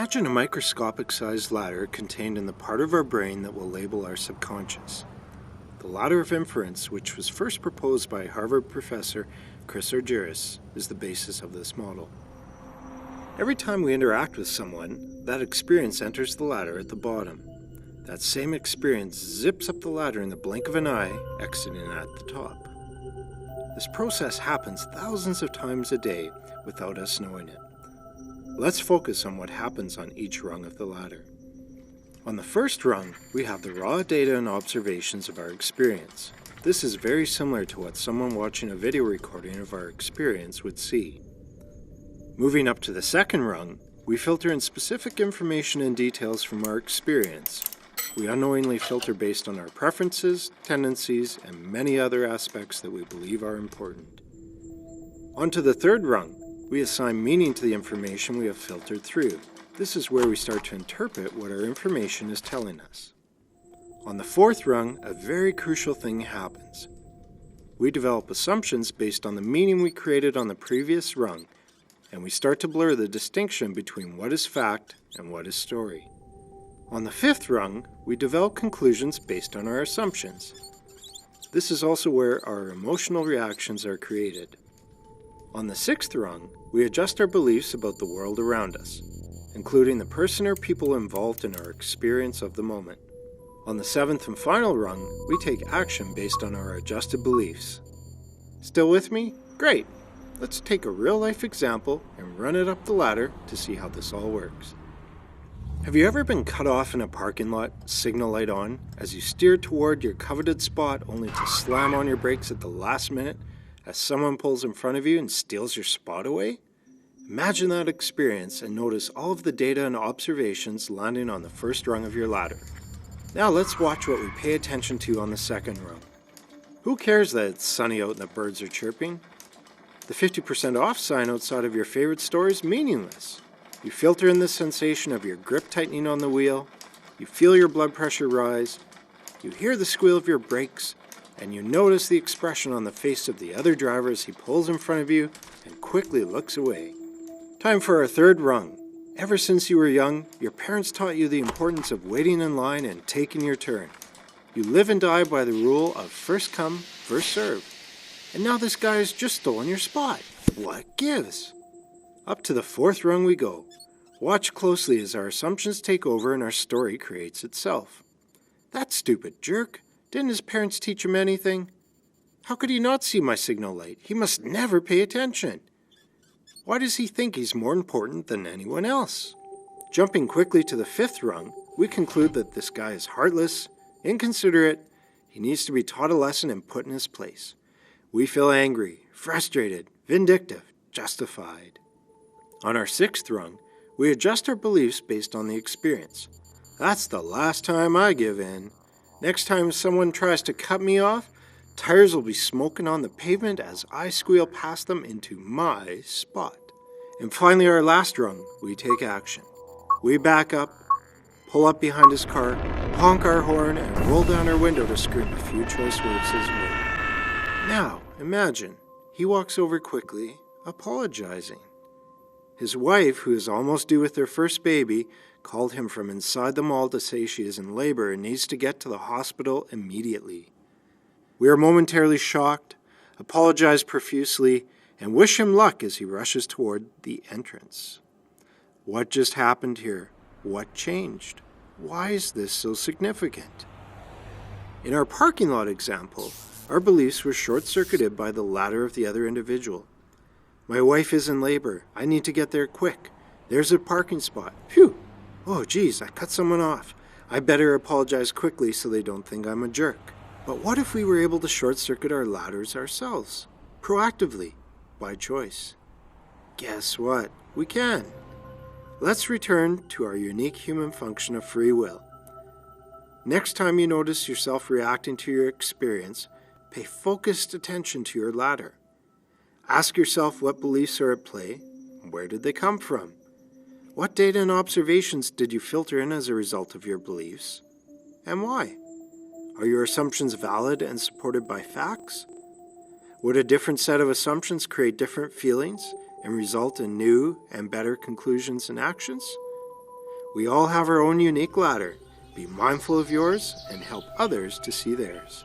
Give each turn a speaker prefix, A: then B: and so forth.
A: Imagine a microscopic-sized ladder contained in the part of our brain that will label our subconscious. The ladder of inference, which was first proposed by Harvard professor Chris Argyris, is the basis of this model. Every time we interact with someone, that experience enters the ladder at the bottom. That same experience zips up the ladder in the blink of an eye, exiting at the top. This process happens thousands of times a day without us knowing it. Let's focus on what happens on each rung of the ladder. On the first rung, we have the raw data and observations of our experience. This is very similar to what someone watching a video recording of our experience would see. Moving up to the second rung, we filter in specific information and details from our experience. We unknowingly filter based on our preferences, tendencies, and many other aspects that we believe are important. On to the third rung, we assign meaning to the information we have filtered through. This is where we start to interpret what our information is telling us. On the fourth rung, a very crucial thing happens. We develop assumptions based on the meaning we created on the previous rung, and we start to blur the distinction between what is fact and what is story. On the fifth rung, we develop conclusions based on our assumptions. This is also where our emotional reactions are created. On the sixth rung, we adjust our beliefs about the world around us, including the person or people involved in our experience of the moment. On the seventh and final rung, we take action based on our adjusted beliefs. Still with me? Great! Let's take a real-life example and run it up the ladder to see how this all works. Have you ever been cut off in a parking lot, signal light on, as you steer toward your coveted spot only to slam on your brakes at the last minute as someone pulls in front of you and steals your spot away? Imagine that experience and notice all of the data and observations landing on the first rung of your ladder. Now let's watch what we pay attention to on the second rung. Who cares that it's sunny out and the birds are chirping? The 50% off sign outside of your favorite store is meaningless. You filter in the sensation of your grip tightening on the wheel, you feel your blood pressure rise, you hear the squeal of your brakes, and you notice the expression on the face of the other driver as he pulls in front of you and quickly looks away. Time for our third rung. Ever since you were young, your parents taught you the importance of waiting in line and taking your turn. You live and die by the rule of first come, first serve. And now this guy has just stolen your spot. What gives? Up to the fourth rung we go. Watch closely as our assumptions take over and our story creates itself. That stupid jerk. Didn't his parents teach him anything? How could he not see my signal light? He must never pay attention. Why does he think he's more important than anyone else? Jumping quickly to the fifth rung, we conclude that this guy is heartless, inconsiderate, he needs to be taught a lesson and put in his place. We feel angry, frustrated, vindictive, justified. On our sixth rung, we adjust our beliefs based on the experience. That's the last time I give in. Next time someone tries to cut me off, tires will be smoking on the pavement as I squeal past them into my spot. And finally, our last rung, we take action. We back up, pull up behind his car, honk our horn, and roll down our window to scream a few choice words his way. Now, imagine, he walks over quickly, apologizing. His wife, who is almost due with their first baby, called him from inside the mall to say she is in labor and needs to get to the hospital immediately. We are momentarily shocked, apologize profusely, and wish him luck as he rushes toward the entrance. What just happened here? What changed? Why is this so significant? In our parking lot example, our beliefs were short-circuited by the ladder of the other individual. My wife is in labor. I need to get there quick. There's a parking spot. Phew! Oh, geez, I cut someone off. I better apologize quickly so they don't think I'm a jerk. But what if we were able to short-circuit our ladders ourselves? Proactively, by choice. Guess what? We can. Let's return to our unique human function of free will. Next time you notice yourself reacting to your experience, pay focused attention to your ladder. Ask yourself what beliefs are at play, and where did they come from? What data and observations did you filter in as a result of your beliefs, and why? Are your assumptions valid and supported by facts? Would a different set of assumptions create different feelings and result in new and better conclusions and actions? We all have our own unique ladder. Be mindful of yours and help others to see theirs.